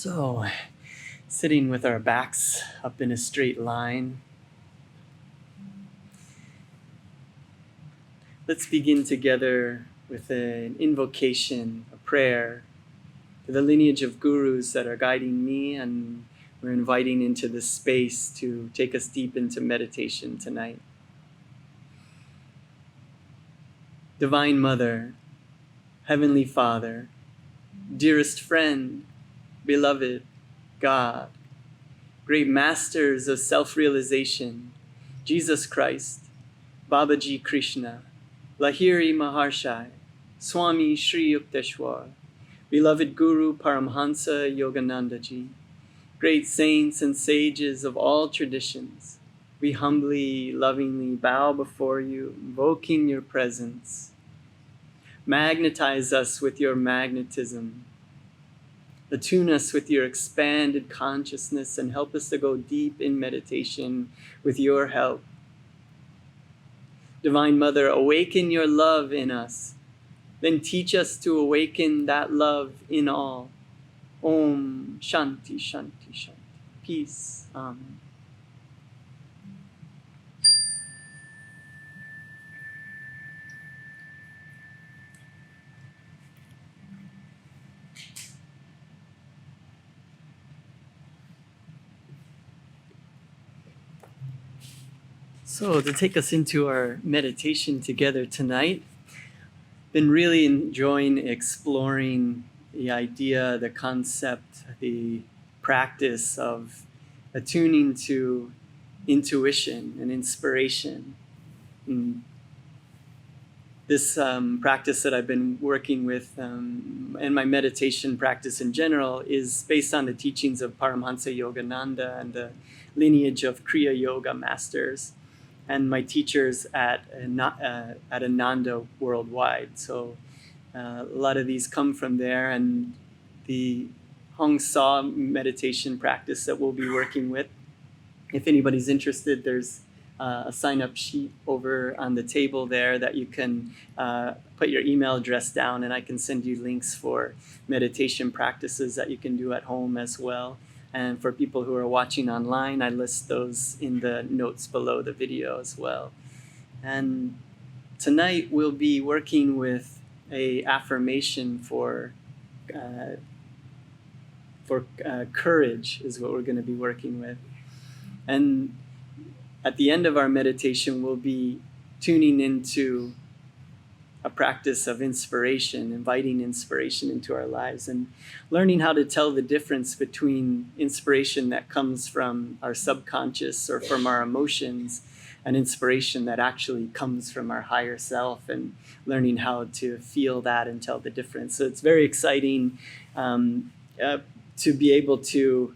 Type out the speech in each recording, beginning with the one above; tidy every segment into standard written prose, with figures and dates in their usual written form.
So, sitting with our backs up in a straight line, let's begin together with an invocation, a prayer to the lineage of gurus that are guiding me, and we're inviting into this space to take us deep into meditation tonight. Divine Mother, Heavenly Father, dearest friend, beloved God, great masters of self-realization, Jesus Christ, Babaji Krishna, Lahiri Maharshi, Swami Sri Yukteswar, beloved Guru Paramhansa Yogananda ji, great saints and sages of all traditions, we humbly, lovingly bow before you, invoking your presence. Magnetize us with your magnetism. Attune us with your expanded consciousness and help us to go deep in meditation with your help. Divine Mother, awaken your love in us. Then teach us to awaken that love in all. Om Shanti Shanti Shanti. Peace. Amen. So to take us into our meditation together tonight, been really enjoying exploring the idea, the concept, the practice of attuning to intuition and inspiration. And this practice that I've been working with and my meditation practice in general is based on the teachings of Paramhansa Yogananda and the lineage of Kriya Yoga masters and my teachers at Ananda Worldwide. So a lot of these come from there, and the hong-sau meditation practice that we'll be working with. If anybody's interested, there's a sign-up sheet over on the table there that you can put your email address down, and I can send you links for meditation practices that you can do at home as well. And for people who are watching online, I list those in the notes below the video as well. And tonight we'll be working with a affirmation for courage is what we're going to be working with. And at the end of our meditation, we'll be tuning into a practice of inspiration, inviting inspiration into our lives and learning how to tell the difference between inspiration that comes from our subconscious or from our emotions and inspiration that actually comes from our higher self, and learning how to feel that and tell the difference. So it's very exciting to be able to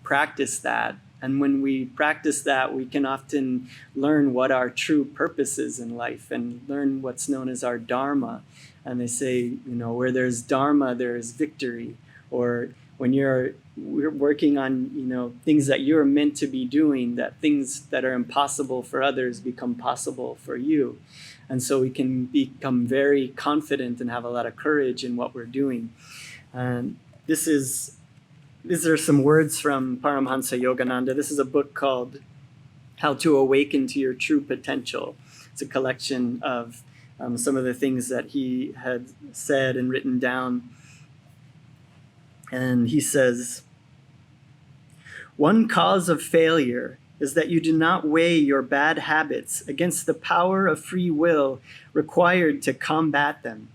practice that. And when we practice that, we can often learn what our true purpose is in life and learn what's known as our dharma. And they say, where there's dharma, there is victory. Or when we're working on, things that you're meant to be doing, that things that are impossible for others become possible for you. And so we can become very confident and have a lot of courage in what we're doing. These are some words from Paramhansa Yogananda. This is a book called How to Awaken to Your True Potential. It's a collection of some of the things that he had said and written down. And he says, "One cause of failure is that you do not weigh your bad habits against the power of free will required to combat them.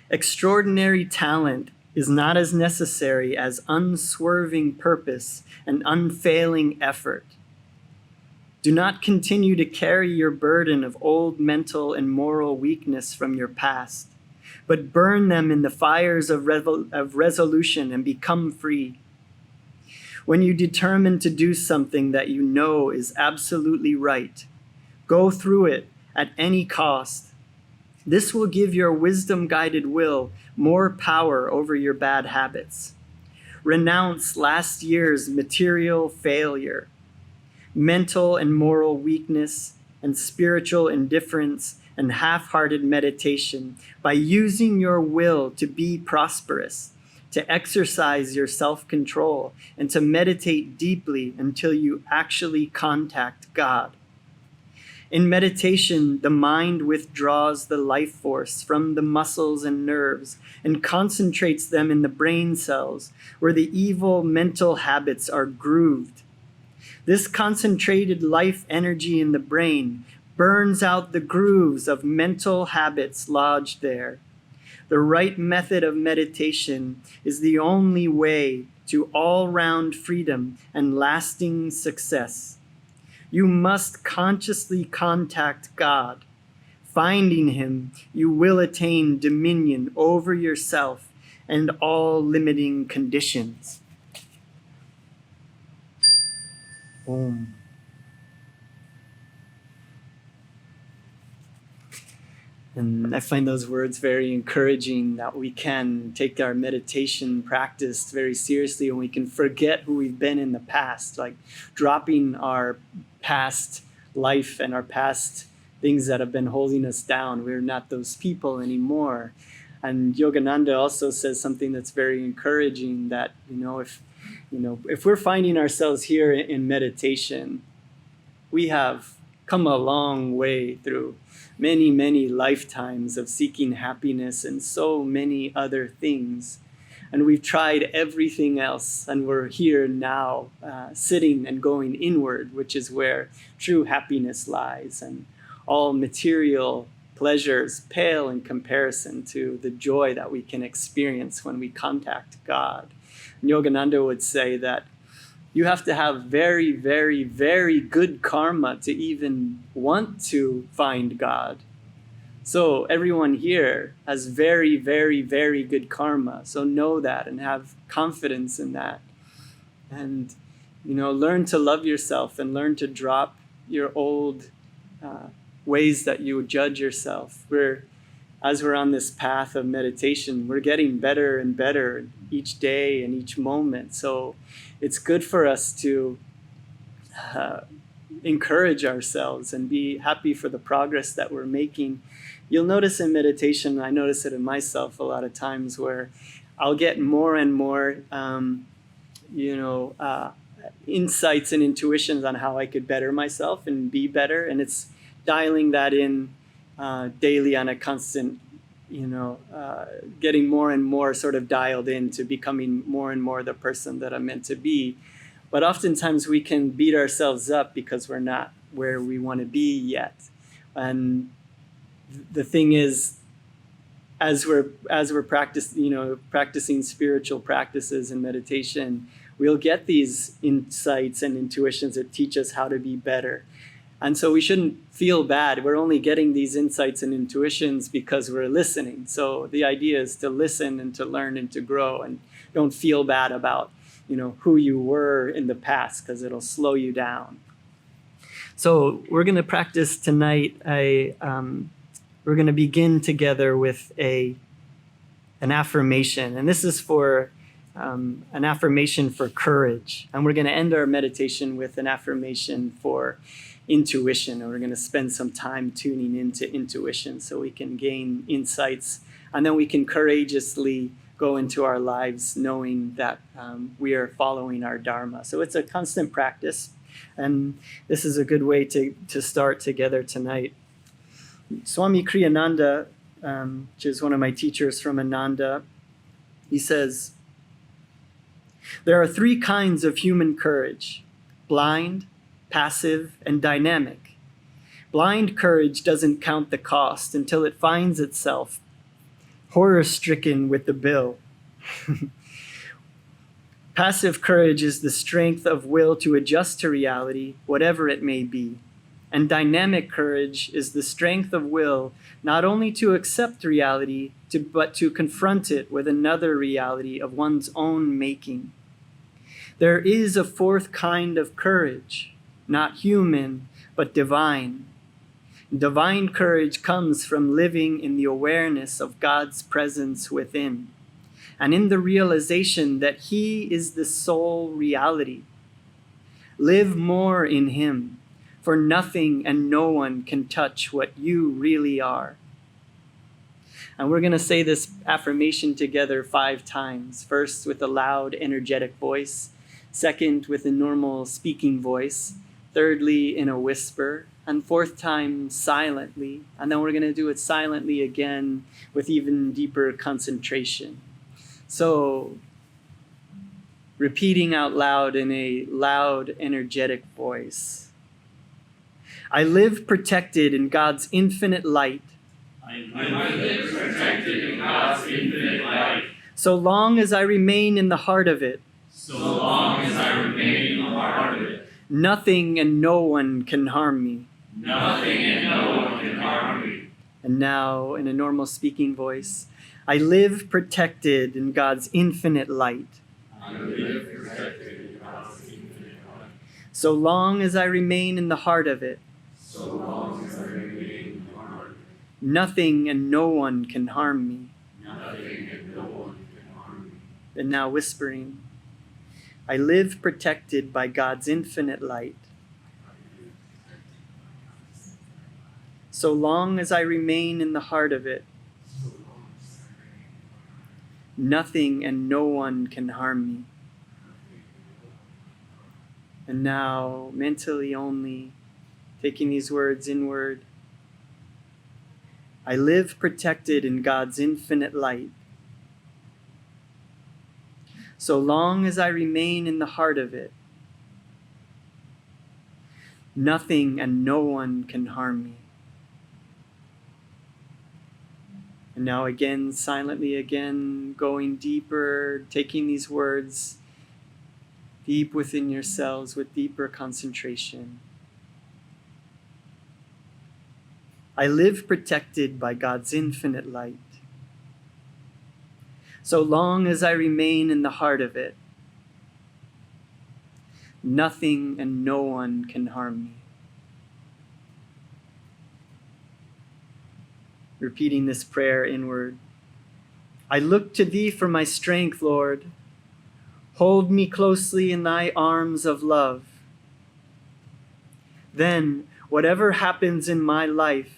Extraordinary talent is not as necessary as unswerving purpose and unfailing effort. Do not continue to carry your burden of old mental and moral weakness from your past, but burn them in the fires of resolution and become free. When you determine to do something that you know is absolutely right, go through it at any cost. This will give your wisdom-guided will more power over your bad habits. Renounce last year's material failure, mental and moral weakness, and spiritual indifference and half-hearted meditation by using your will to be prosperous, to exercise your self-control, and to meditate deeply until you actually contact God. In meditation, the mind withdraws the life force from the muscles and nerves and concentrates them in the brain cells where the evil mental habits are grooved. This concentrated life energy in the brain burns out the grooves of mental habits lodged there. The right method of meditation is the only way to all-round freedom and lasting success. You must consciously contact God. Finding Him, you will attain dominion over yourself and all limiting conditions. Om. And I find those words very encouraging, that we can take our meditation practice very seriously and we can forget who we've been in the past, like dropping our past life and our past things that have been holding us down. We're not those people anymore. And Yogananda also says something that's very encouraging, that, if we're finding ourselves here in meditation, we have come a long way through many, many lifetimes of seeking happiness and so many other things. And we've tried everything else, and we're here now, sitting and going inward, which is where true happiness lies. And all material pleasures pale in comparison to the joy that we can experience when we contact God. And Yogananda would say that you have to have very, very, very good karma to even want to find God. So everyone here has very, very, very good karma. So know that and have confidence in that. And, learn to love yourself and learn to drop your old ways that you judge yourself. As we're on this path of meditation, we're getting better and better each day and each moment. So it's good for us to encourage ourselves and be happy for the progress that we're making. You'll notice in meditation, I notice it in myself a lot of times, where I'll get more and more, insights and intuitions on how I could better myself and be better. And it's dialing that in daily on a constant, getting more and more sort of dialed in to becoming more and more the person that I'm meant to be. But oftentimes we can beat ourselves up because we're not where we want to be yet. And the thing is, as we're practicing spiritual practices and meditation, we'll get these insights and intuitions that teach us how to be better. And so we shouldn't feel bad. We're only getting these insights and intuitions because we're listening. So the idea is to listen and to learn and to grow, and don't feel bad about, who you were in the past, because it'll slow you down. So we're going to practice tonight. We're going to begin together with an affirmation. And this is for an affirmation for courage. And we're going to end our meditation with an affirmation for intuition, and we're going to spend some time tuning into intuition so we can gain insights, and then we can courageously go into our lives knowing that we are following our dharma. So it's a constant practice, and this is a good way to start together tonight. Swami Kriyananda, which is one of my teachers from Ananda, he says, there are three kinds of human courage: blind, passive, and dynamic. Blind courage doesn't count the cost until it finds itself horror-stricken with the bill. Passive courage is the strength of will to adjust to reality, whatever it may be. And dynamic courage is the strength of will not only to accept reality, but to confront it with another reality of one's own making. There is a fourth kind of courage, not human, but divine. Divine courage comes from living in the awareness of God's presence within, and in the realization that He is the sole reality. Live more in Him, for nothing and no one can touch what you really are. And we're going to say this affirmation together 5 times. First with a loud, energetic voice. Second with a normal speaking voice. Thirdly in a whisper. And 4th time silently. And then we're going to do it silently again with even deeper concentration. So, repeating out loud in a loud, energetic voice. I live protected in God's infinite light. I live protected in God's infinite light. So long as I remain in the heart of it. So long as I remain in the heart of it. Nothing and no one can harm me. Nothing and no one can harm me. And now, in a normal speaking voice, I live protected in God's infinite light. I live protected in God's infinite light. So long as I remain in the heart of it. So long as I remain in the heart of it. Nothing and no one can harm me. Nothing and no one can harm me. And now whispering, I live protected by God's infinite light. So long as I remain in the heart of it. Nothing and no one can harm me. And now, mentally only, taking these words inward, I live protected in God's infinite light. So long as I remain in the heart of it, nothing and no one can harm me. And now again, silently again, going deeper, taking these words deep within yourselves with deeper concentration. I live protected by God's infinite light. So long as I remain in the heart of it, nothing and no one can harm me. Repeating this prayer inward. I look to thee for my strength, Lord. Hold me closely in thy arms of love. Then, whatever happens in my life,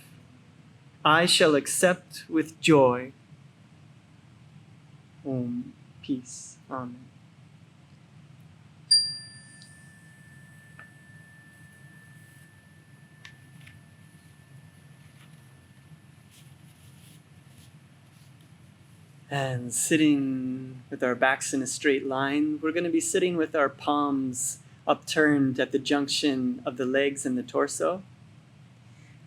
I shall accept with joy. Om, peace. Amen. And sitting with our backs in a straight line, we're going to be sitting with our palms upturned at the junction of the legs and the torso.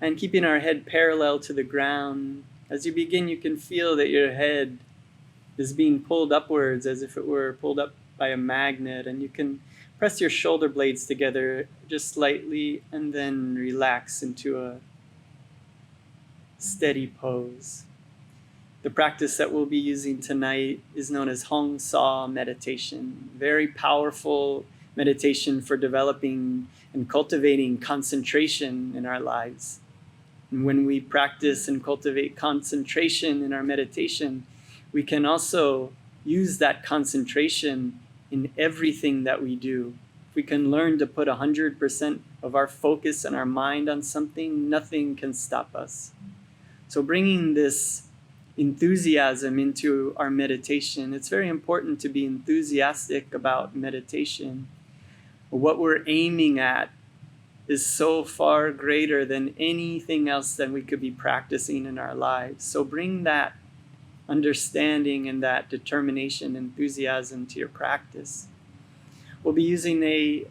And keeping our head parallel to the ground. As you begin, you can feel that your head is being pulled upwards as if it were pulled up by a magnet. And you can press your shoulder blades together just slightly and then relax into a steady pose. The practice that we'll be using tonight is known as hong-sau meditation. Very powerful meditation for developing and cultivating concentration in our lives. And when we practice and cultivate concentration in our meditation, we can also use that concentration in everything that we do. If we can learn to put 100% of our focus and our mind on something, nothing can stop us. So bringing this enthusiasm into our meditation. It's very important to be enthusiastic about meditation. What we're aiming at is so far greater than anything else that we could be practicing in our lives. So bring that understanding and that determination, enthusiasm to your practice. We'll be using a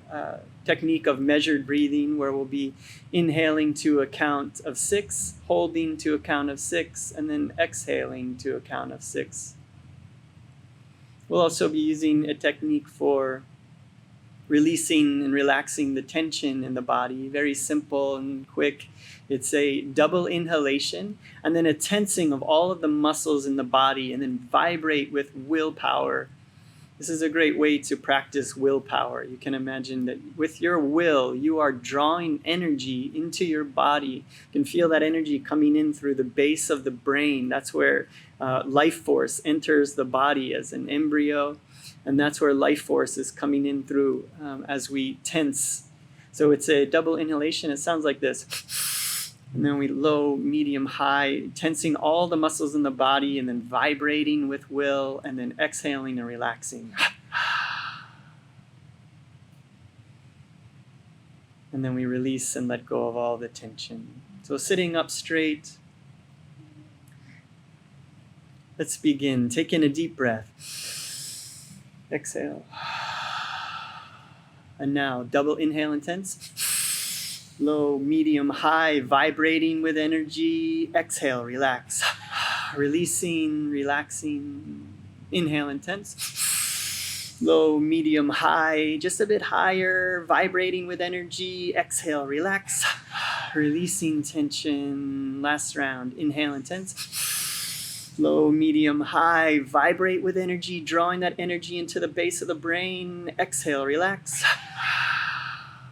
technique of measured breathing where we'll be inhaling to a count of 6, holding to a count of 6, and then exhaling to a count of 6. We'll also be using a technique for releasing and relaxing the tension in the body. Very simple and quick. It's a double inhalation and then a tensing of all of the muscles in the body and then vibrate with willpower. This is a great way to practice willpower. You can imagine that with your will, you are drawing energy into your body. You can feel that energy coming in through the base of the brain. That's where life force enters the body as an embryo. And that's where life force is coming in through as we tense. So it's a double inhalation. It sounds like this. And then we low, medium, high, tensing all the muscles in the body and then vibrating with will and then exhaling and relaxing. And then we release and let go of all the tension. So sitting up straight. Let's begin. Take in a deep breath. Exhale. And now, double inhale intense. Low, medium, high, vibrating with energy. Exhale, relax. Releasing, relaxing. Inhale intense. Low, medium, high, just a bit higher, vibrating with energy. Exhale, relax. Releasing tension. Last round. Inhale intense. Low, medium, high, vibrate with energy, drawing that energy into the base of the brain. Exhale, relax.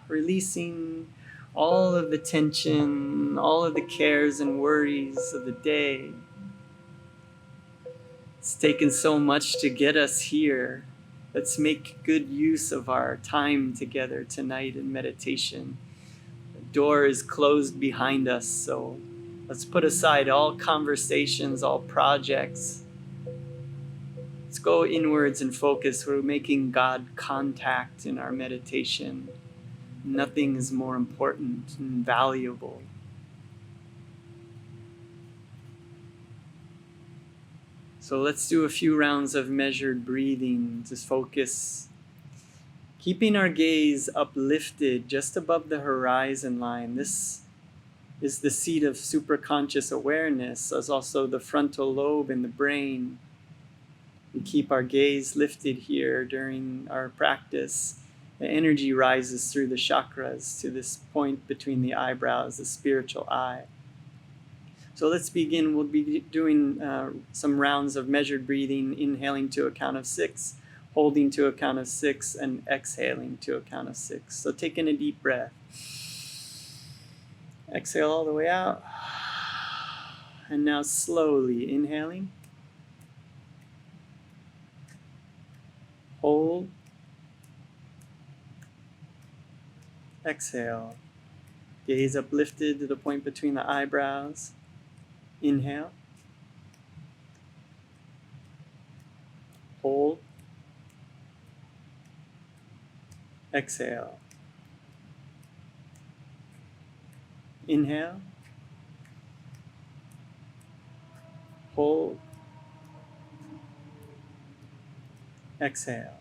Releasing all of the tension, all of the cares and worries of the day. It's taken so much to get us here. Let's make good use of our time together tonight in meditation. The door is closed behind us, so let's put aside all conversations, all projects. Let's go inwards and focus. We're making God contact in our meditation. Nothing is more important and valuable. So let's do a few rounds of measured breathing. Just focus. Keeping our gaze uplifted just above the horizon line. This is the seat of superconscious awareness, as also the frontal lobe in the brain. We keep our gaze lifted here during our practice. The energy rises through the chakras to this point between the eyebrows, the spiritual eye. So let's begin. We'll be doing some rounds of measured breathing, inhaling to a count of 6, holding to a count of 6, and exhaling to a count of 6. So take in a deep breath. Exhale all the way out. And now slowly inhaling. Hold. Exhale. Gaze uplifted to the point between the eyebrows. Inhale. Hold. Exhale. Inhale. Hold. Exhale.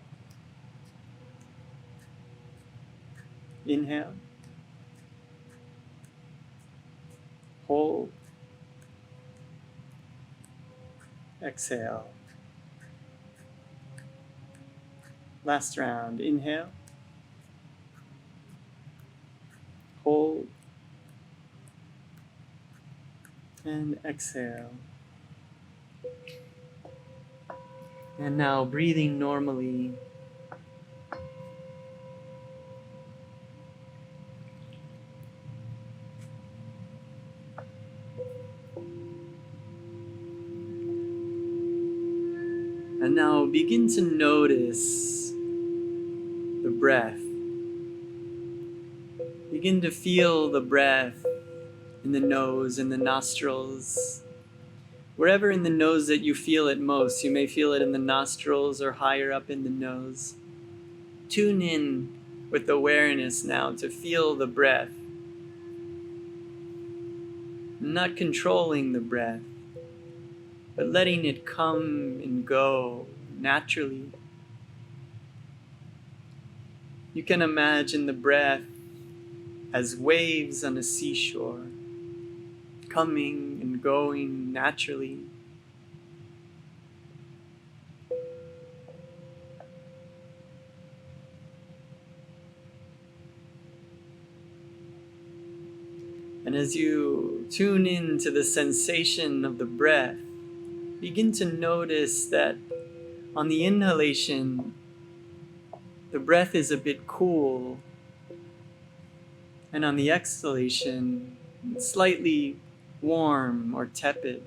Inhale. Hold. Exhale. Last round. Inhale. Hold. And exhale. And now breathing normally. And now begin to notice the breath. Begin to feel the breath in the nose, in the nostrils. Wherever in the nose that you feel it most, you may feel it in the nostrils or higher up in the nose. Tune in with awareness now to feel the breath. Not controlling the breath, but letting it come and go naturally. You can imagine the breath as waves on a seashore, coming and going naturally. And as you tune in to the sensation of the breath, begin to notice that on the inhalation, the breath is a bit cool, and on the exhalation, slightly warm or tepid.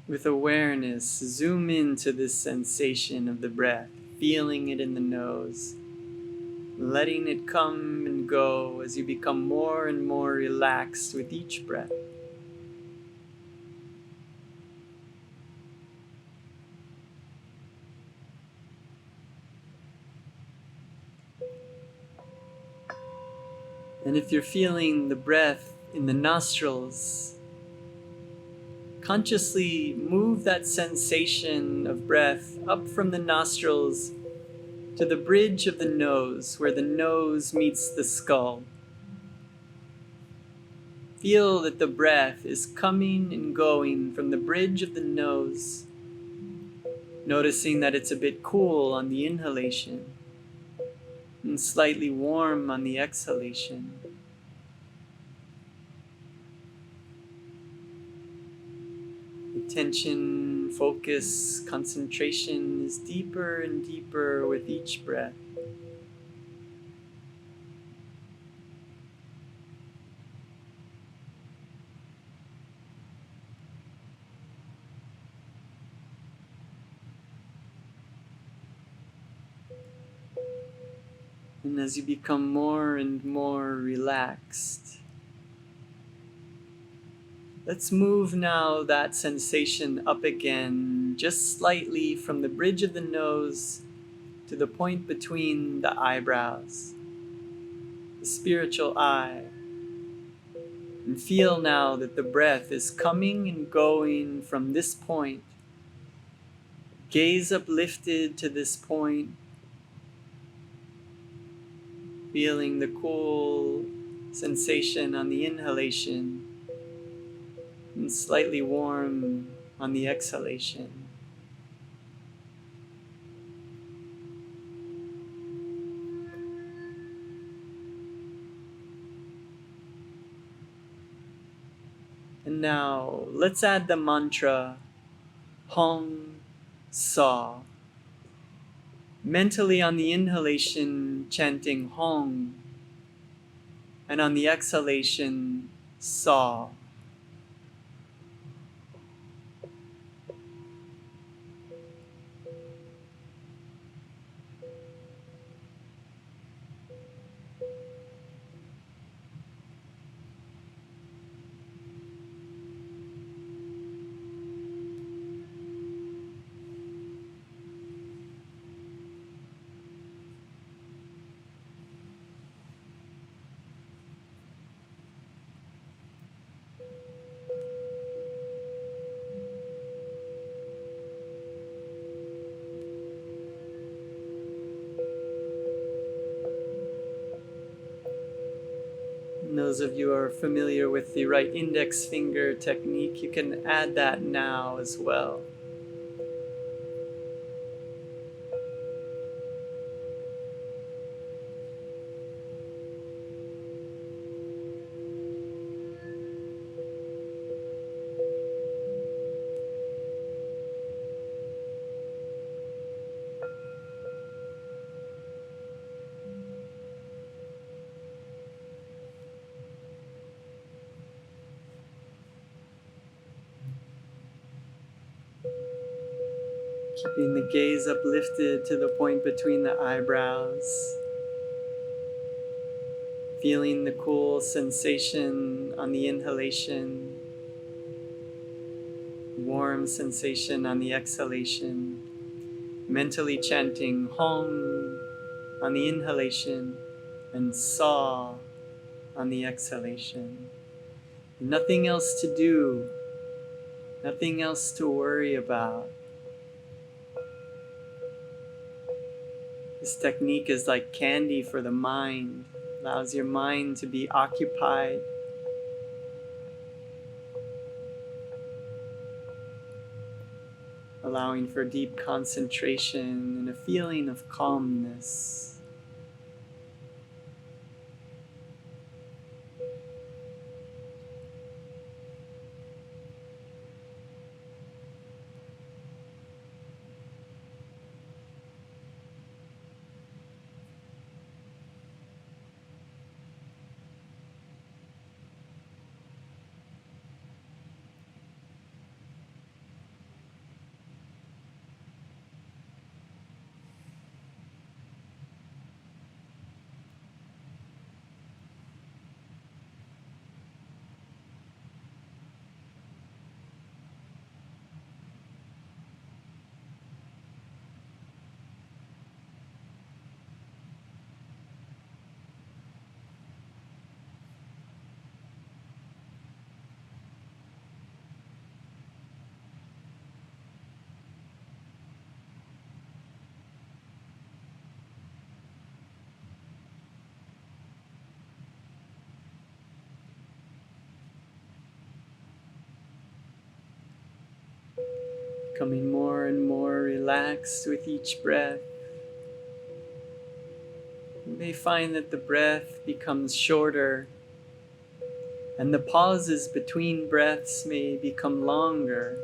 With awareness, zoom into this sensation of the breath, feeling it in the nose, letting it come and go as you become more and more relaxed with each breath. And if you're feeling the breath in the nostrils, consciously move that sensation of breath up from the nostrils to the bridge of the nose, where the nose meets the skull. Feel that the breath is coming and going from the bridge of the nose, noticing that it's a bit cool on the inhalation and slightly warm on the exhalation. Attention, focus, concentration is deeper and deeper with each breath. And as you become more and more relaxed, let's move now that sensation up again, just slightly from the bridge of the nose to the point between the eyebrows, the spiritual eye. And feel now that the breath is coming and going from this point. Gaze uplifted to this point, feeling the cool sensation on the inhalation and slightly warm on the exhalation. And now let's add the mantra hong-sau. Mentally on the inhalation chanting hong, and on the exhalation sa. And those of you who are familiar with the right index finger technique, you can add that now as well. Keeping the gaze uplifted to the point between the eyebrows. Feeling the cool sensation on the inhalation, warm sensation on the exhalation. Mentally chanting hong on the inhalation and sa on the exhalation. Nothing else to do, nothing else to worry about. This technique is like candy for the mind, allows your mind to be occupied. Allowing for deep concentration and a feeling of calmness. becoming more and more relaxed with each breath. You may find that the breath becomes shorter, and the pauses between breaths may become longer.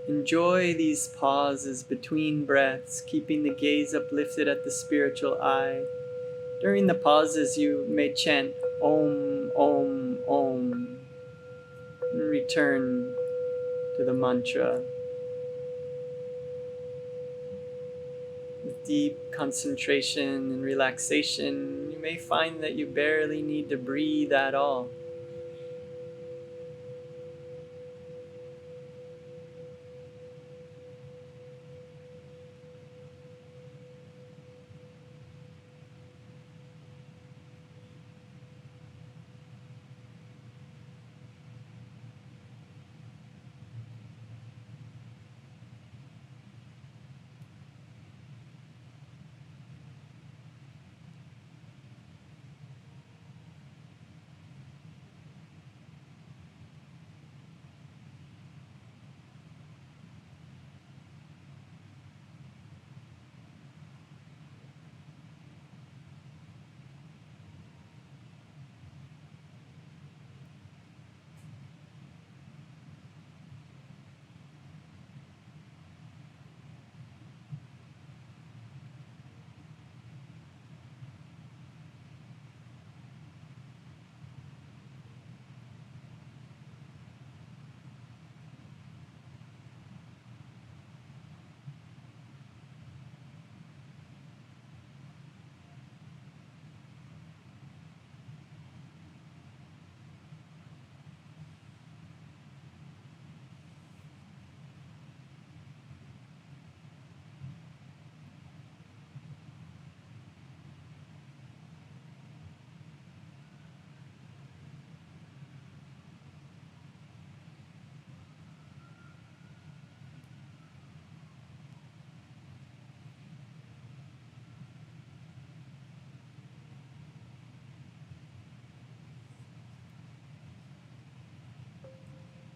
Enjoy these pauses between breaths, keeping the gaze uplifted at the spiritual eye. During the pauses, you may chant Om, Om, Om, and return to the mantra. With deep concentration and relaxation, you may find that you barely need to breathe at all.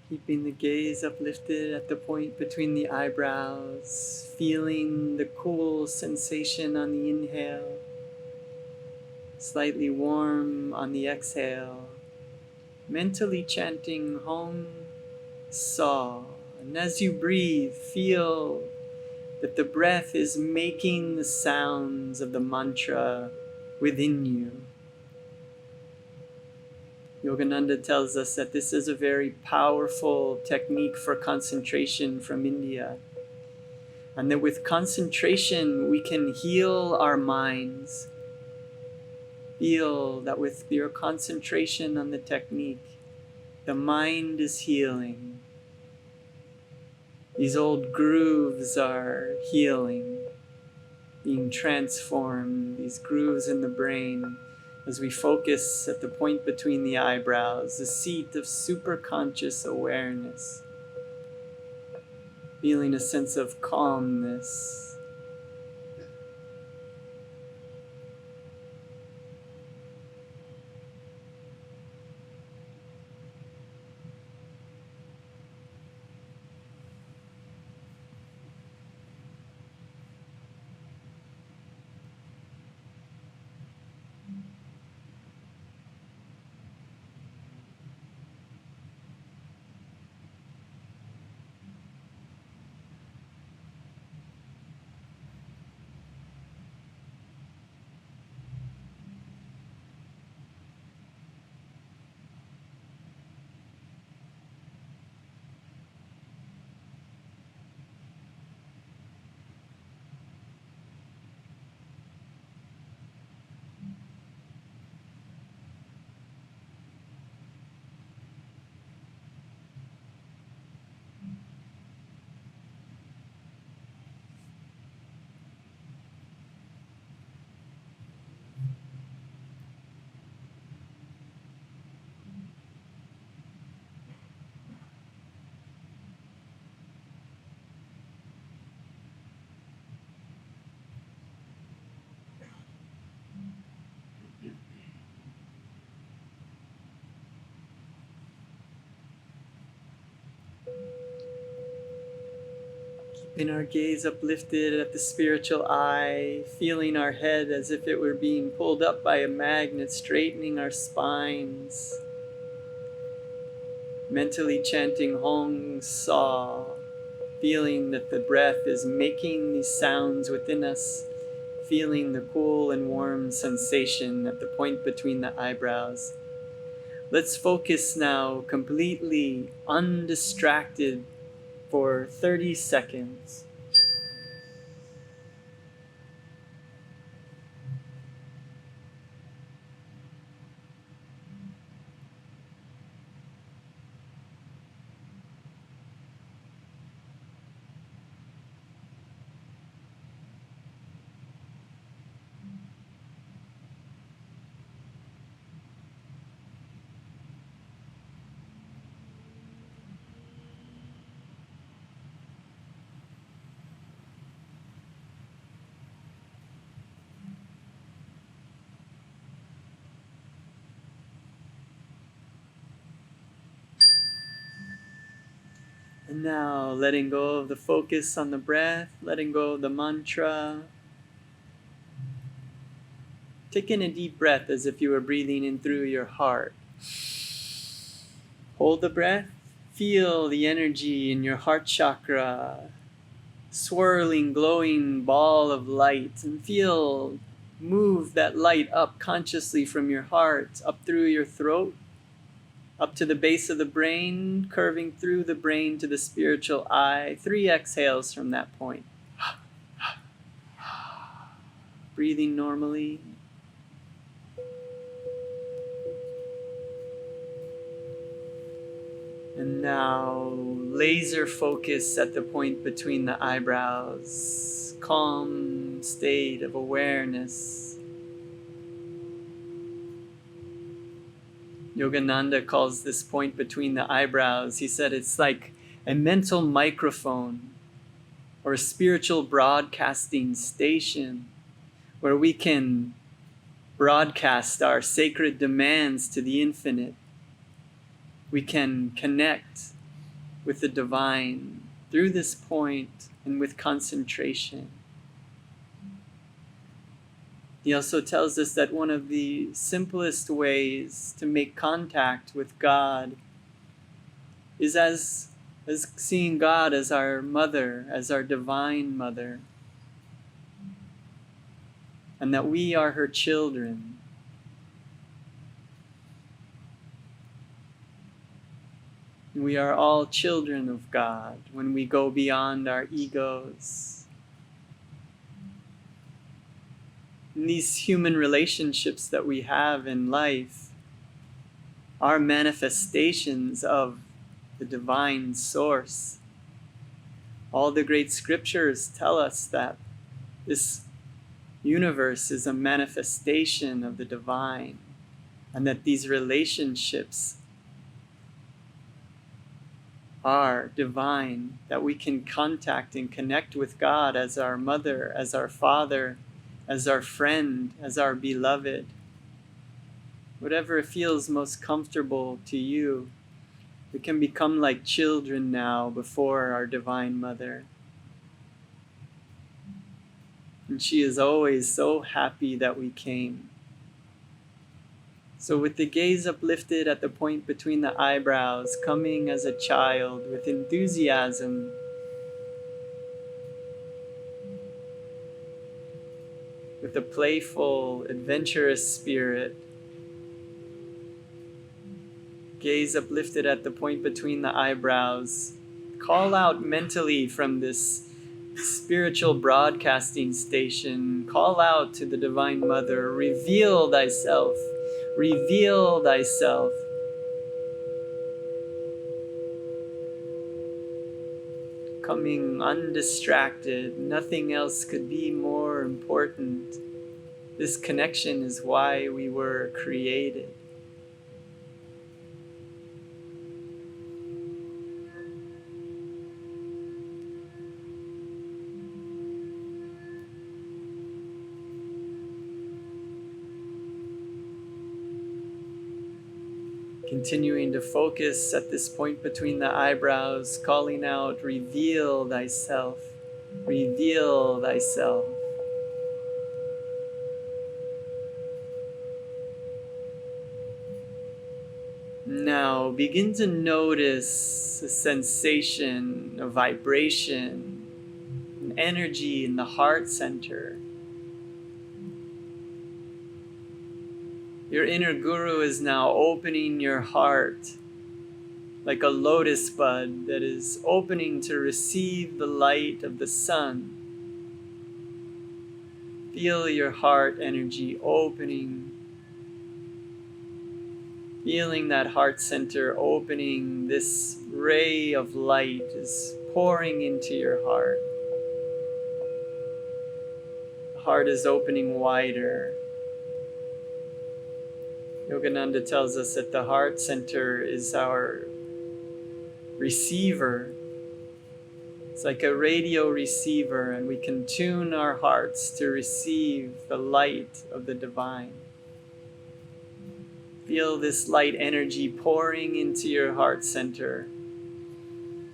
Keeping the gaze uplifted at the point between the eyebrows, feeling the cool sensation on the inhale, slightly warm on the exhale, mentally chanting hong-sau. And as you breathe, feel that the breath is making the sounds of the mantra within you. Yogananda tells us that this is a very powerful technique for concentration from India, and that with concentration we can heal our minds. Feel that with your concentration on the technique, the mind is healing. These old grooves are healing, being transformed, these grooves in the brain, as we focus at the point between the eyebrows, the seat of superconscious awareness, feeling a sense of calmness. In our gaze uplifted at the spiritual eye, feeling our head as if it were being pulled up by a magnet, straightening our spines. Mentally chanting hong-sau, feeling that the breath is making these sounds within us, feeling the cool and warm sensation at the point between the eyebrows. Let's focus now completely undistracted for 30 seconds. And now letting go of the focus on the breath, letting go of the mantra. Taking a deep breath as if you were breathing in through your heart. Hold the breath, feel the energy in your heart chakra, swirling, glowing ball of light, and move that light up consciously from your heart, up through your throat, up to the base of the brain, curving through the brain to the spiritual eye. 3 exhales from that point. Breathing normally. And now laser focus at the point between the eyebrows. Calm state of awareness. Yogananda calls this point between the eyebrows, he said it's like a mental microphone or a spiritual broadcasting station where we can broadcast our sacred demands to the infinite. We can connect with the divine through this point and with concentration. He also tells us that one of the simplest ways to make contact with God is as seeing God as our mother, as our divine mother, and that we are her children. We are all children of God when we go beyond our egos. And these human relationships that we have in life are manifestations of the divine source. All the great scriptures tell us that this universe is a manifestation of the divine, and that these relationships are divine, that we can contact and connect with God as our mother, as our father, as our friend, as our beloved. Whatever feels most comfortable to you, we can become like children now before our Divine Mother. And she is always so happy that we came. So with the gaze uplifted at the point between the eyebrows, coming as a child with enthusiasm, with a playful, adventurous spirit, gaze uplifted at the point between the eyebrows, call out mentally from this spiritual broadcasting station, call out to the Divine Mother, reveal thyself, reveal thyself. Coming undistracted, nothing else could be more important. This connection is why we were created. Continuing to focus at this point between the eyebrows, calling out, reveal thyself. Reveal thyself. Now begin to notice a sensation, a vibration, an energy in the heart center. Your inner guru is now opening your heart like a lotus bud that is opening to receive the light of the sun. Feel your heart energy opening. Feeling that heart center opening, this ray of light is pouring into your heart. The heart is opening wider. Yogananda tells us that the heart center is our receiver. It's like a radio receiver, and we can tune our hearts to receive the light of the divine. Feel this light energy pouring into your heart center.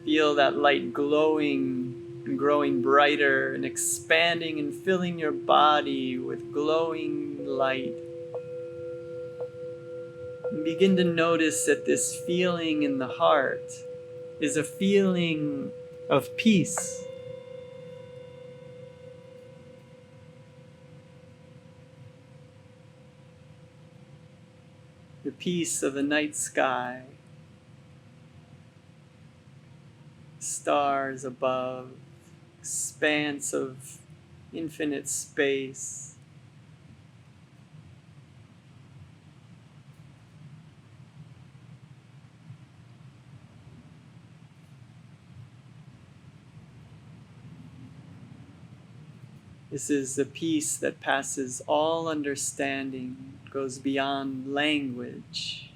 Feel that light glowing and growing brighter and expanding and filling your body with glowing light. And begin to notice that this feeling in the heart is a feeling of peace. The peace of the night sky, stars above, expanse of infinite space. This is the peace that passes all understanding, goes beyond language.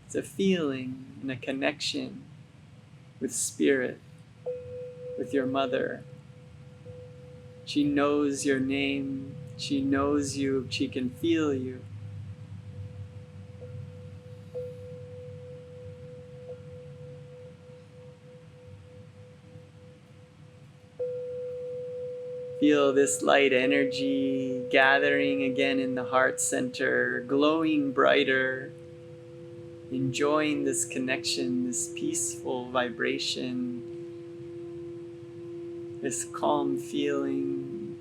It's a feeling and a connection with spirit, with your mother. She knows your name, she knows you, she can feel you. Feel this light energy gathering again in the heart center, glowing brighter, enjoying this connection, this peaceful vibration, this calm feeling.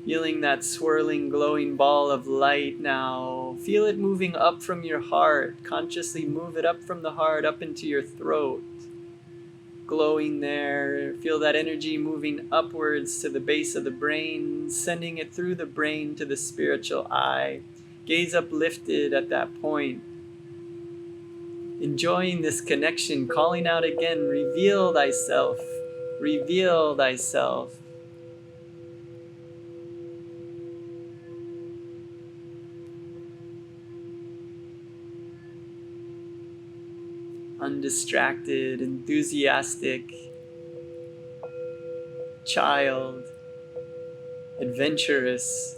Feeling that swirling, glowing ball of light now. Feel it moving up from your heart. Consciously move it up from the heart, up into your throat. Glowing there. Feel that energy moving upwards to the base of the brain, sending it through the brain to the spiritual eye. Gaze uplifted at that point. Enjoying this connection, calling out again, reveal thyself, reveal thyself. Undistracted, enthusiastic child, adventurous,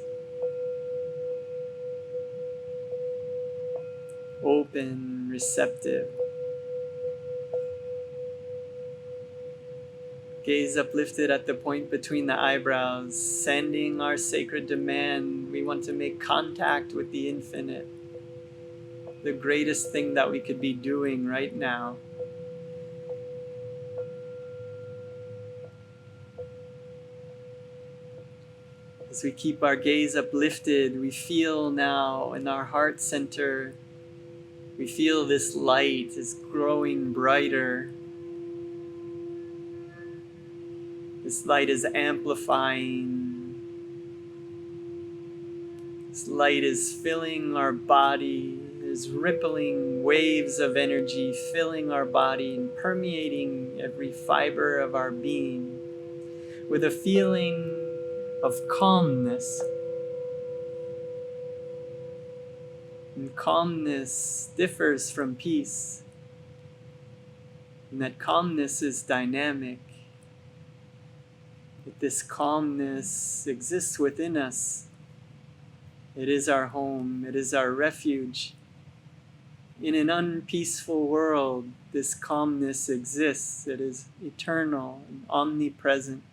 open, receptive. Gaze uplifted at the point between the eyebrows, sending our sacred demand. We want to make contact with the infinite. The greatest thing that we could be doing right now. As we keep our gaze uplifted, we feel now in our heart center, we feel this light is growing brighter. This light is amplifying. This light is filling our body. There's rippling waves of energy filling our body and permeating every fiber of our being with a feeling of calmness. And calmness differs from peace. And that calmness is dynamic. That this calmness exists within us. It is our home. It is our refuge. In an unpeaceful world, this calmness exists. It is eternal and omnipresent.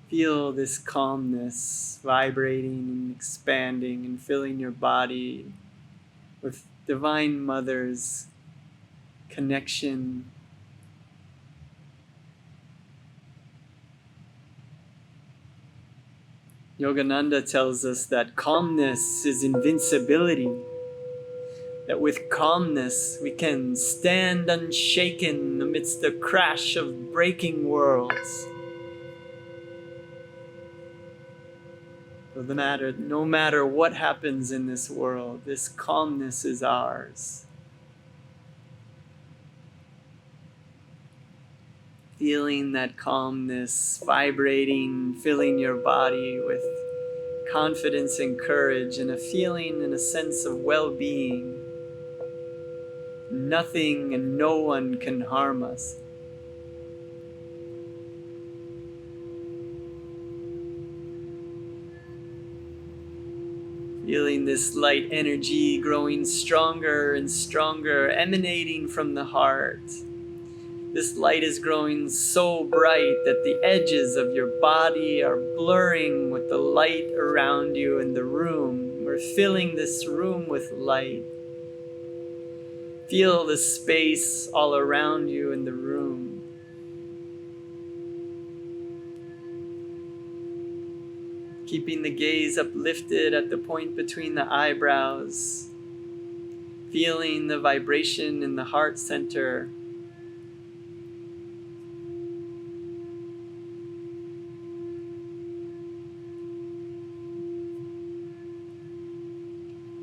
Feel this calmness vibrating and expanding and filling your body with Divine Mother's connection. Yogananda tells us that calmness is invincibility, that with calmness we can stand unshaken amidst the crash of breaking worlds. No matter what happens in this world, this calmness is ours. Feeling that calmness vibrating, filling your body with confidence and courage and a feeling and a sense of well-being. Nothing and no one can harm us. Feeling this light energy growing stronger and stronger, emanating from the heart. This light is growing so bright that the edges of your body are blurring with the light around you in the room. We're filling this room with light. Feel the space all around you in the room. Keeping the gaze uplifted at the point between the eyebrows. Feeling the vibration in the heart center.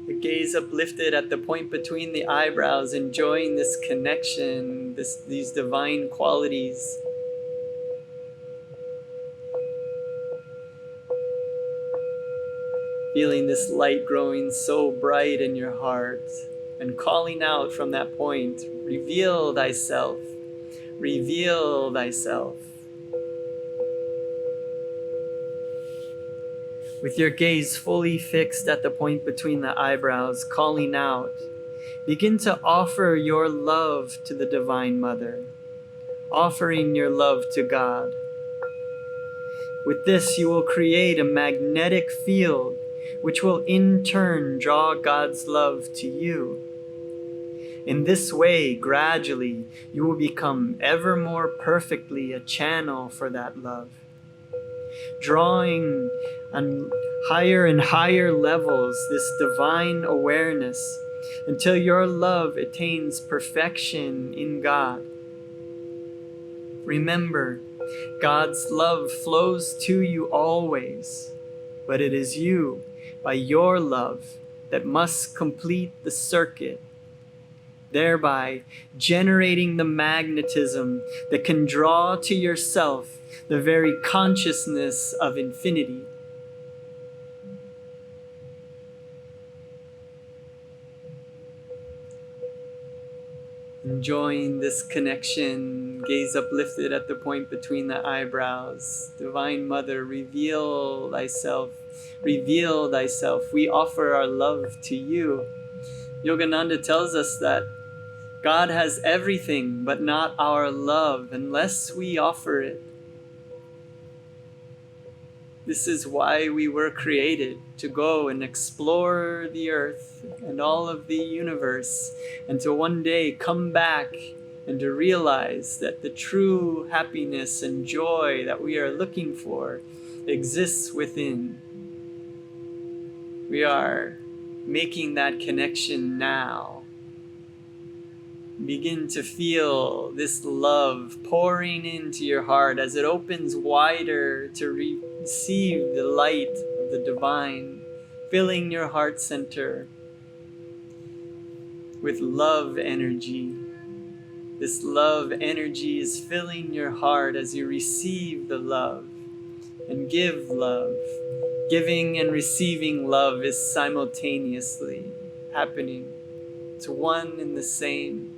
The gaze uplifted at the point between the eyebrows, enjoying this connection, these divine qualities. Feeling this light growing so bright in your heart and calling out from that point, reveal thyself, reveal thyself. With your gaze fully fixed at the point between the eyebrows, calling out, begin to offer your love to the Divine Mother, offering your love to God. With this, you will create a magnetic field which will in turn draw God's love to you. In this way, gradually, you will become ever more perfectly a channel for that love, drawing on higher and higher levels this divine awareness until your love attains perfection in God. Remember, God's love flows to you always, but it is you, by your love, that must complete the circuit, thereby generating the magnetism that can draw to yourself the very consciousness of infinity. Enjoying this connection, gaze uplifted at the point between the eyebrows. Divine Mother, reveal thyself, reveal thyself. We offer our love to you. Yogananda tells us that God has everything but not our love unless we offer it. This is why we were created, to go and explore the earth and all of the universe, and to one day come back and to realize that the true happiness and joy that we are looking for exists within. We are making that connection now. Begin to feel this love pouring into your heart as it opens wider to receive the light of the divine, filling your heart center with love energy. This love energy is filling your heart as you receive the love and give love. Giving and receiving love is simultaneously happening. It's one and the same.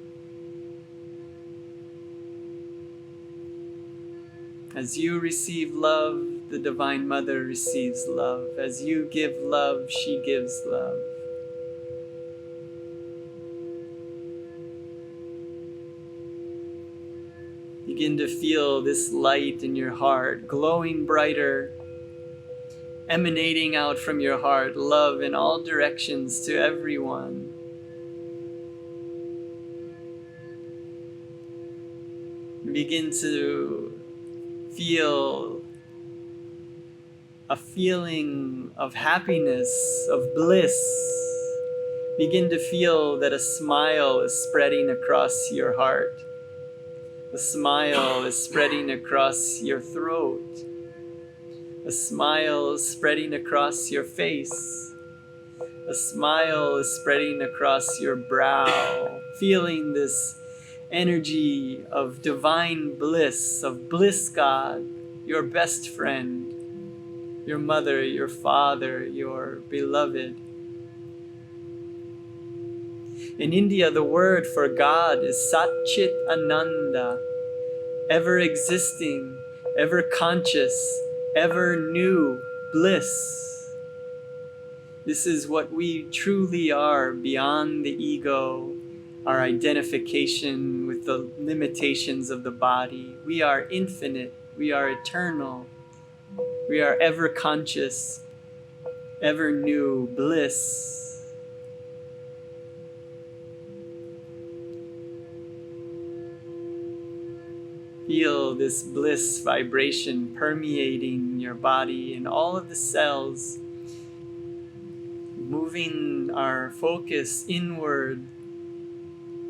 As you receive love, the Divine Mother receives love. As you give love, she gives love. Begin to feel this light in your heart, glowing brighter, emanating out from your heart, love in all directions to everyone. Begin to feel a feeling of happiness, of bliss. Begin to feel that a smile is spreading across your heart. A smile is spreading across your throat. A smile is spreading across your face. A smile is spreading across your brow. Feeling this energy of divine bliss, of bliss God, your best friend, your mother, your father, your beloved. In India, the word for God is Sat-Chit Ananda, ever existing, ever conscious, ever new bliss. This is what we truly are beyond the ego, our identification with the limitations of the body. We are infinite, we are eternal, we are ever conscious, ever new bliss. Feel this bliss vibration permeating your body and all of the cells, moving our focus inward,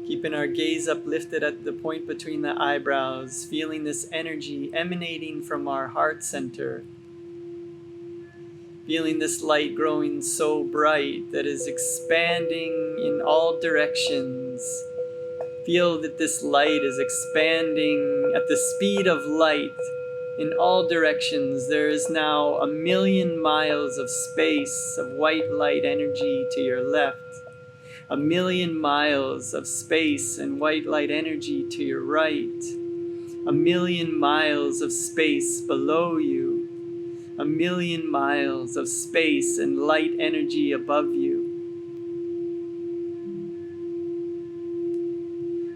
keeping our gaze uplifted at the point between the eyebrows, feeling this energy emanating from our heart center, feeling this light growing so bright that is expanding in all directions. Feel that this light is expanding at the speed of light in all directions. There is now 1,000,000 miles of space of white light energy to your left, 1,000,000 miles of space and white light energy to your right, 1,000,000 miles of space below you, 1,000,000 miles of space and light energy above you.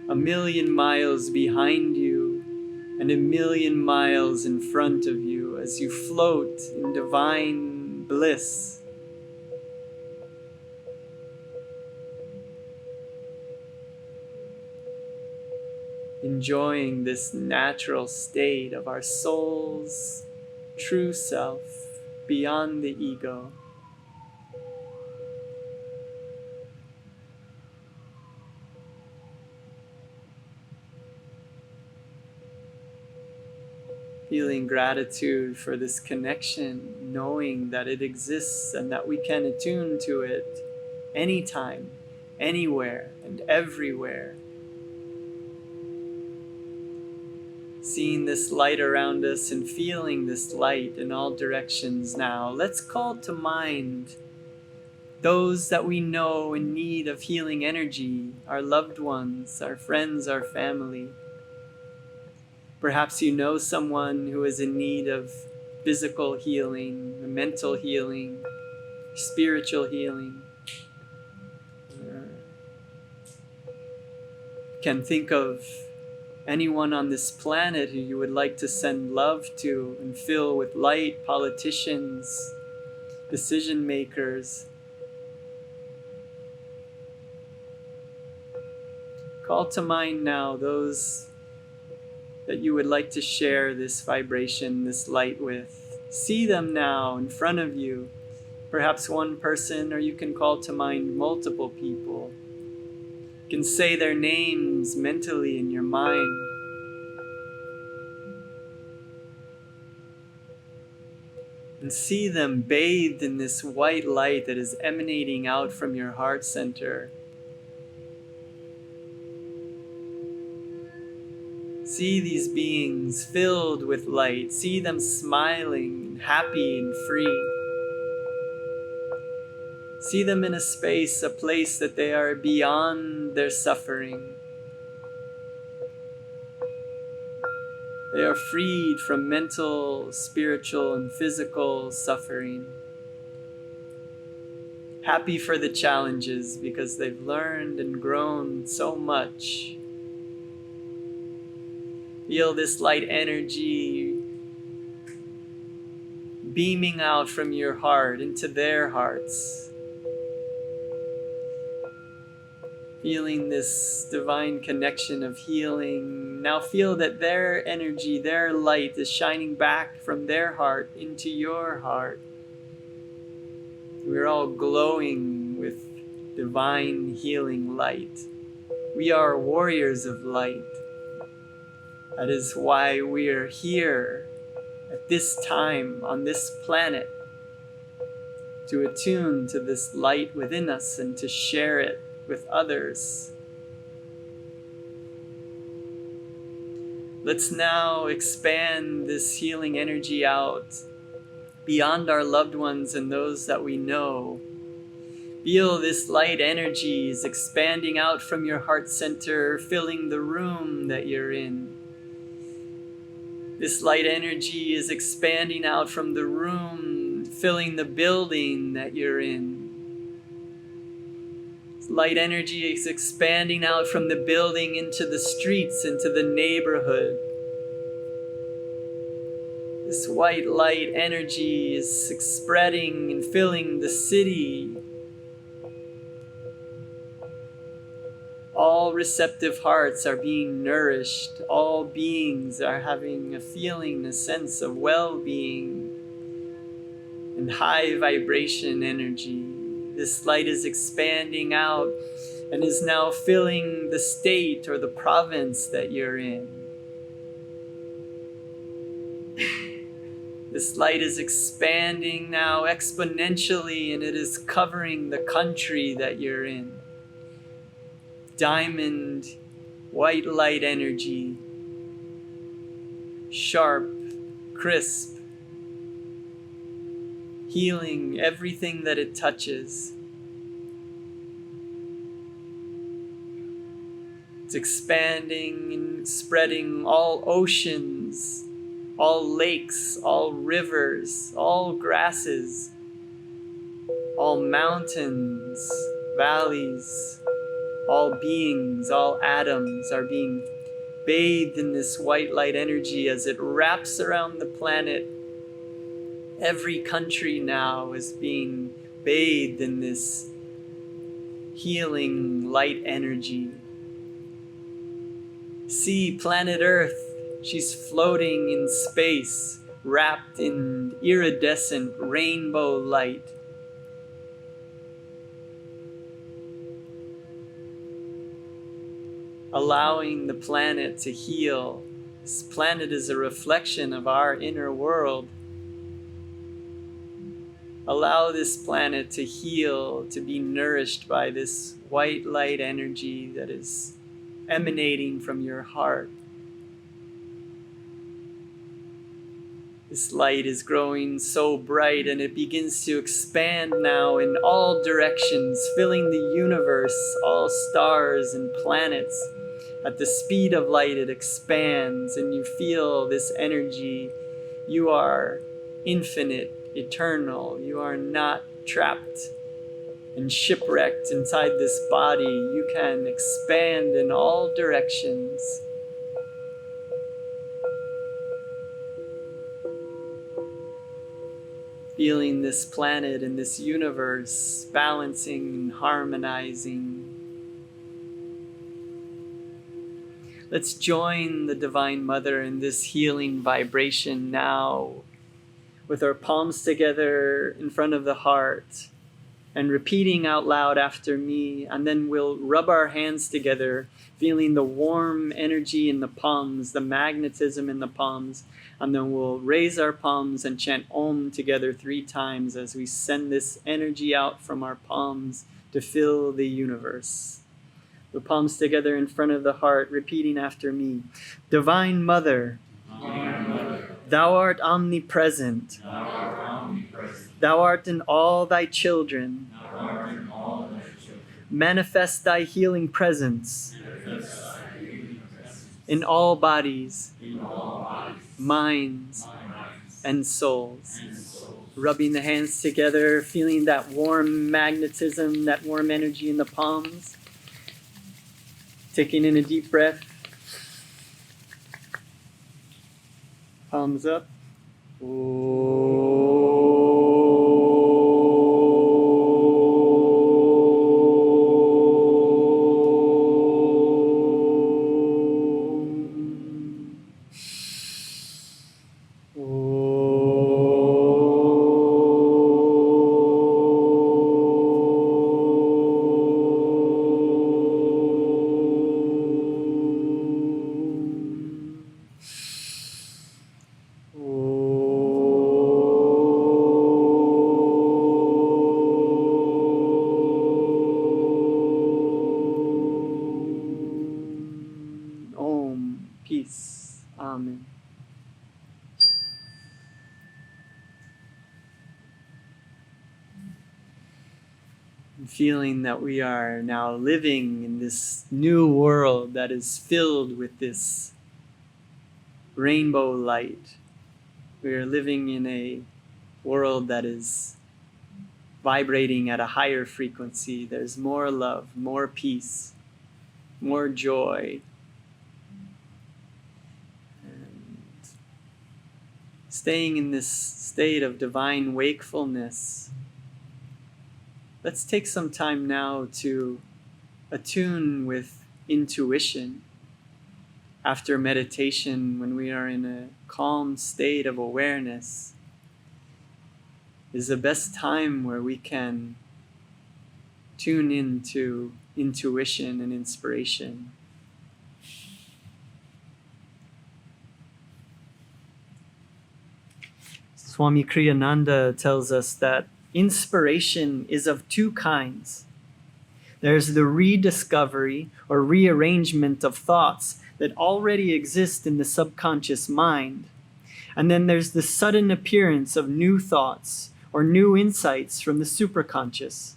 1,000,000 miles behind you and 1,000,000 miles in front of you as you float in divine bliss. Enjoying this natural state of our soul's true self beyond the ego. Feeling gratitude for this connection, knowing that it exists and that we can attune to it anytime, anywhere, and everywhere. Seeing this light around us and feeling this light in all directions now, let's call to mind those that we know in need of healing energy, our loved ones, our friends, our family. Perhaps you know someone who is in need of physical healing, mental healing, spiritual healing. Can think of anyone on this planet who you would like to send love to and fill with light, politicians, decision makers. Call to mind now those that you would like to share this vibration, this light with. See them now in front of you. Perhaps one person, or you can call to mind multiple people. You can say their names mentally in your mind. And see them bathed in this white light that is emanating out from your heart center. See these beings filled with light. See them smiling and happy and free. See them in a space, a place that they are beyond their suffering. They are freed from mental, spiritual, and physical suffering. Happy for the challenges because they've learned and grown so much. Feel this light energy beaming out from your heart into their hearts. Feeling this divine connection of healing. Now feel that their energy, their light is shining back from their heart into your heart. We're all glowing with divine healing light. We are warriors of light. That is why we are here at this time on this planet, to attune to this light within us and to share it with others. Let's now expand this healing energy out beyond our loved ones and those that we know. Feel this light energy is expanding out from your heart center, filling the room that you're in. This light energy is expanding out from the room, filling the building that you're in. This light energy is expanding out from the building into the streets, into the neighborhood. This white light energy is spreading and filling the city. All receptive hearts are being nourished. All beings are having a feeling, a sense of well-being and high vibration energy. This light is expanding out and is now filling the state or the province that you're in. This light is expanding now exponentially, and it is covering the country that you're in. Diamond white light energy, sharp, crisp, healing everything that it touches. It's expanding and spreading all oceans, all lakes, all rivers, all grasses, all mountains, valleys. All beings, all atoms are being bathed in this white light energy as it wraps around the planet. Every country now is being bathed in this healing light energy. See planet Earth, she's floating in space, wrapped in iridescent rainbow light. Allowing the planet to heal. This planet is a reflection of our inner world. Allow this planet to heal, to be nourished by this white light energy that is emanating from your heart. This light is growing so bright, and it begins to expand now in all directions, filling the universe, all stars and planets. At the speed of light, it expands, and you feel this energy. You are infinite, eternal. You are not trapped and shipwrecked inside this body. You can expand in all directions. Feeling this planet and this universe balancing and harmonizing. Let's join the Divine Mother in this healing vibration now, with our palms together in front of the heart and repeating out loud after me, and then we'll rub our hands together, feeling the warm energy in the palms, the magnetism in the palms, and then we'll raise our palms and chant Om together 3 times as we send this energy out from our palms to fill the universe. The palms together in front of the heart, repeating after me. Divine Mother, Thou art omnipresent. Thou art in all thy children. Manifest thy healing presence in all bodies, minds, and souls. Rubbing the hands together, feeling that warm magnetism, that warm energy in the palms. Taking in a deep breath. Palms up. Om. Peace. Amen. Feeling that we are now living in this new world that is filled with this rainbow light. We are living in a world that is vibrating at a higher frequency. There's more love, more peace, more joy. And staying in this state of divine wakefulness, let's take some time now to attune with intuition. After meditation, when we are in a calm state of awareness, is the best time where we can tune into intuition and inspiration. Swami Kriyananda tells us that inspiration is of two kinds. There's the rediscovery or rearrangement of thoughts that already exist in the subconscious mind. And then there's the sudden appearance of new thoughts or new insights from the superconscious.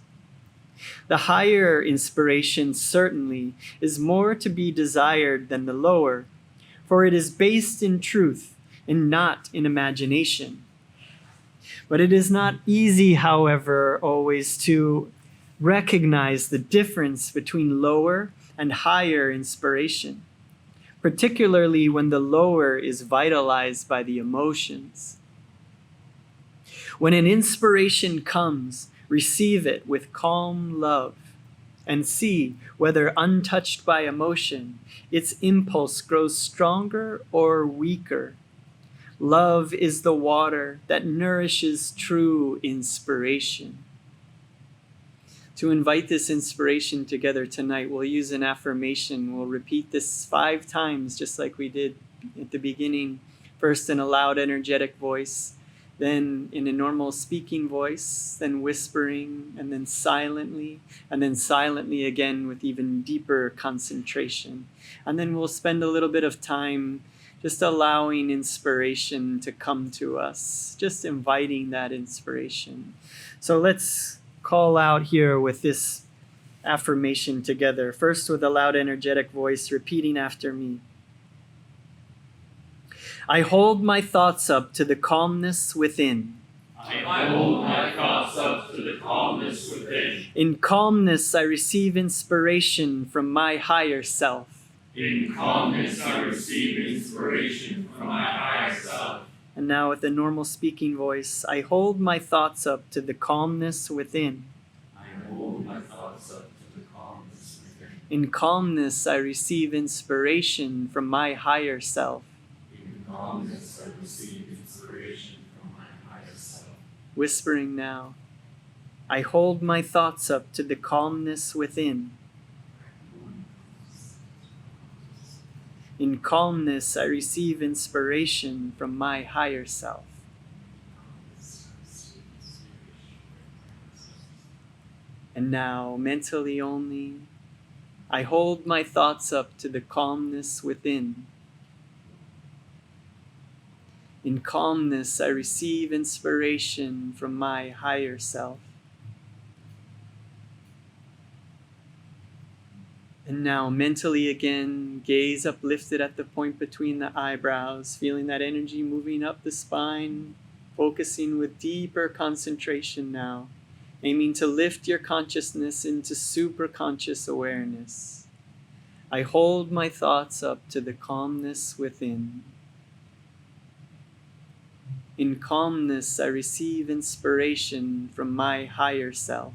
The higher inspiration certainly is more to be desired than the lower, for it is based in truth and not in imagination. But it is not easy, however, always to recognize the difference between lower and higher inspiration, particularly when the lower is vitalized by the emotions. When an inspiration comes, receive it with calm love and see whether, untouched by emotion, its impulse grows stronger or weaker. Love is the water that nourishes true inspiration. To invite this inspiration together tonight, we'll use an affirmation. We'll repeat this 5 times, just like we did at the beginning. First in a loud, energetic voice, then in a normal speaking voice, then whispering, and then silently again with even deeper concentration. And then we'll spend a little bit of time just allowing inspiration to come to us, just inviting that inspiration. So let's call out here with this affirmation together. First with a loud, energetic voice, repeating after me. I hold my thoughts up to the calmness within. I hold my thoughts up to the calmness within. In calmness, I receive inspiration from my higher self. In calmness, I receive inspiration from my higher self. And now with a normal speaking voice, I hold my thoughts up to the calmness within. I hold my thoughts up to the calmness within. In calmness, I receive inspiration from my higher self. In calmness, I receive inspiration from my higher self. Whispering now, I hold my thoughts up to the calmness within. In calmness, I receive inspiration from my higher self. And now, mentally only, I hold my thoughts up to the calmness within. In calmness, I receive inspiration from my higher self. And now, mentally again, gaze uplifted at the point between the eyebrows, feeling that energy moving up the spine, focusing with deeper concentration now, aiming to lift your consciousness into superconscious awareness. I hold my thoughts up to the calmness within. In calmness, I receive inspiration from my higher self.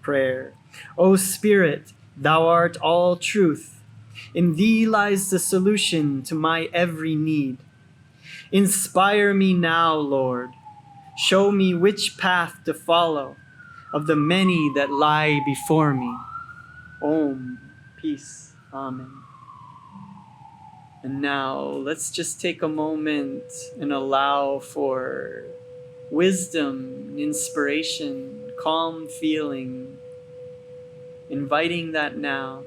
Prayer. O Spirit, thou art all truth. In thee lies the solution to my every need. Inspire me now, Lord. Show me which path to follow of the many that lie before me. Om. Peace. Amen. And now let's just take a moment and allow for wisdom, inspiration, calm feeling, inviting that now.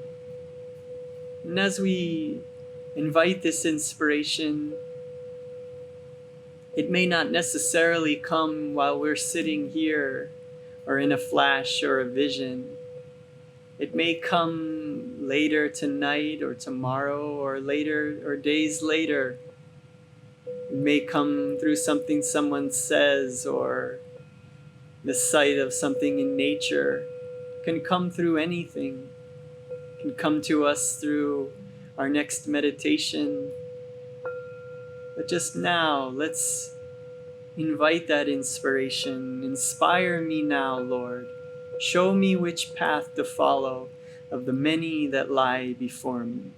And as we invite this inspiration, it may not necessarily come while we're sitting here or in a flash or a vision. It may come later tonight or tomorrow or later or days later. It may come through something someone says or the sight of something in nature. It can come through anything. It can come to us through our next meditation. But just now, let's invite that inspiration. Inspire me now, Lord. Show me which path to follow of the many that lie before me.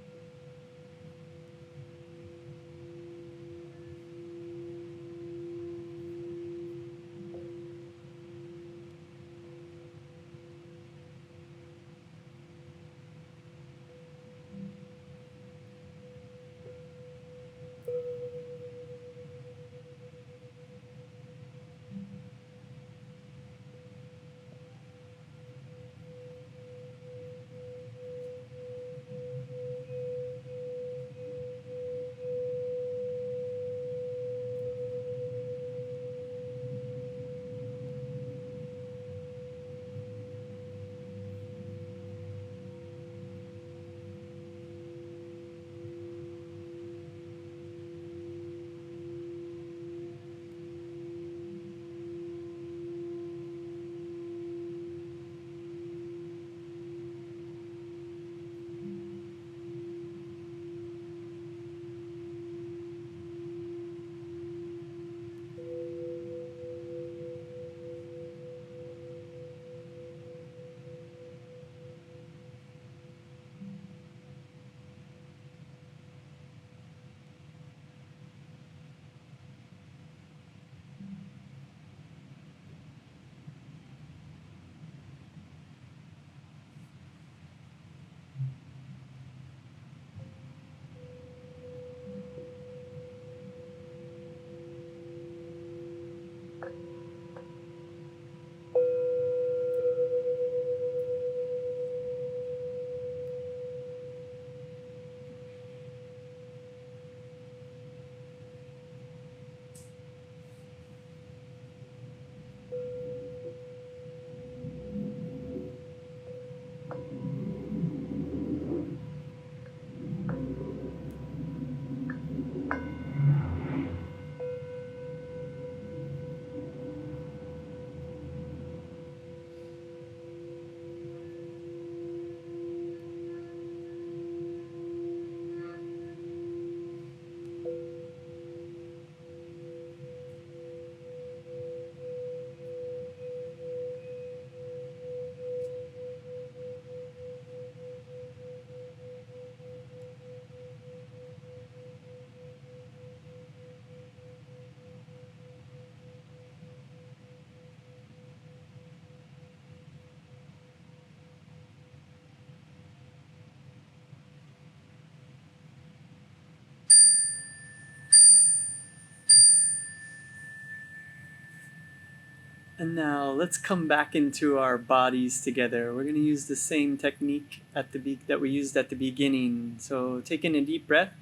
And now let's come back into our bodies together. We're going to use the same technique that we used at the beginning. So take in a deep breath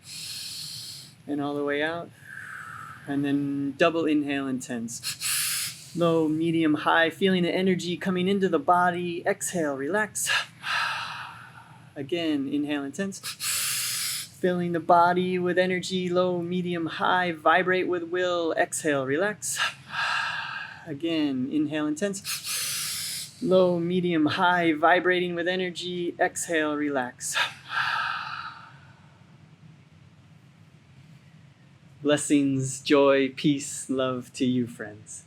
and all the way out. And then double inhale intense. Low, medium, high, feeling the energy coming into the body. Exhale, relax. Again, inhale intense. Filling the body with energy, low, medium, high, vibrate with will. Exhale, relax. Again, inhale intense. Low, medium, high, vibrating with energy. Exhale, relax. Blessings, joy, peace, love to you, friends.